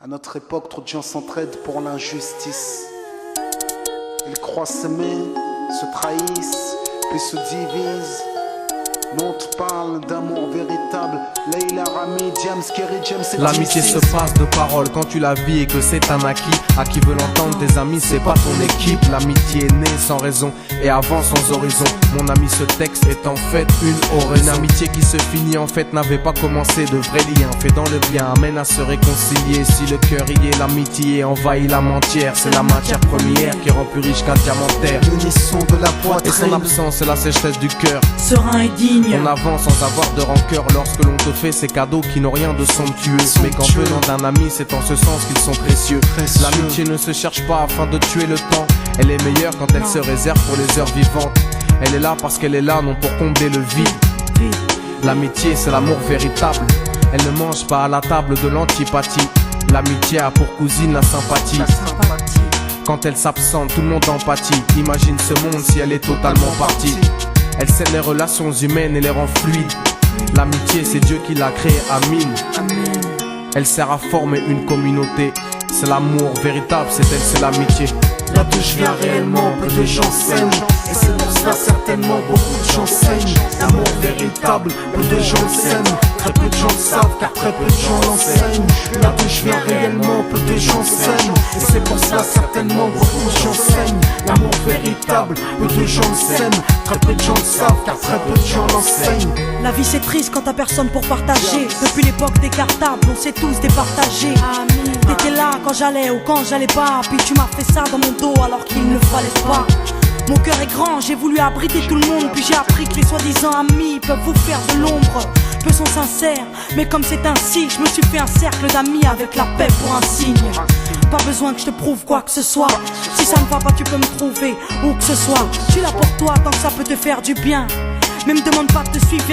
À notre époque, trop de gens s'entraident pour l'injustice. Ils croient s'aimer, se trahissent, puis se divisent. Nous on te parle d'amour véritable. Leila, Rami, James, Kerry, James et L'amitié se passe de paroles quand tu la vis et que c'est un acquis. À qui veut l'entendre, tes amis, c'est pas ton équipe. L'amitié est née sans raison et avance sans horizon. Mon ami, ce texte est en fait une oraison. Une amitié qui se finit en fait n'avait pas commencé. De vrais liens faits dans le bien amènent à se réconcilier. Si le cœur y est, l'amitié envahit l'âme entière. C'est la matière première qui rend plus riche qu'un diamantaire. L'unisson de la poitrine Et son absence, c'est la sécheresse du cœur. Serein et digne. On avance sans avoir de rancœur lorsque l'on te fait ces cadeaux qui n'ont rien de somptueux. Mais qu'en venant d'un ami, c'est en ce sens qu'ils sont précieux. L'amitié ne se cherche pas afin de tuer le temps. Elle est meilleure quand elle se réserve pour les heures vivantes. Elle est là parce qu'elle est là, non pour combler le vide. L'amitié, c'est l'amour véritable. Elle ne mange pas à la table de l'antipathie. L'amitié a pour cousine la sympathie. Quand elle s'absente, tout le monde empathie. Imagine ce monde si elle est totalement partie. Elle scelle les relations humaines et les rend fluides. L'amitié, c'est Dieu qui l'a créée, Amin. Elle sert à former une communauté. C'est l'amour véritable, c'est elle, c'est l'amitié. Là d'où je viens réellement, peu de gens s'aiment. Et c'est pour cela certainement beaucoup de gens saignent. L'amour véritable, peu de gens s'aiment. Très peu de gens le savent car très peu de gens l'enseignent. Là d'où je viens réellement, peu de gens s'aiment. Et c'est pour cela certainement beaucoup de gens saignent. L'amour véritable, peu de gens le s'aiment. Très peu de gens le savent car très peu de gens l'enseignent. La vie c'est triste quand t'as personne pour partager. Depuis l'époque des cartables, on s'est tous départagés. T'étais là quand j'allais ou quand j'allais pas. Puis tu m'as fait ça dans mon dos alors qu'il ne fallait pas. Mon cœur est grand, j'ai voulu abriter tout le monde. Puis j'ai appris que les soi-disant amis peuvent vous faire de l'ombre. Peu sont sincères, mais comme c'est ainsi, je me suis fait un cercle d'amis avec la paix pour un signe. Pas besoin que je te prouve quoi que ce soit. Si ça ne va pas, tu peux me trouver où que ce soit. Je suis là pour toi tant que ça peut te faire du bien. Mais me demande pas de te suivre.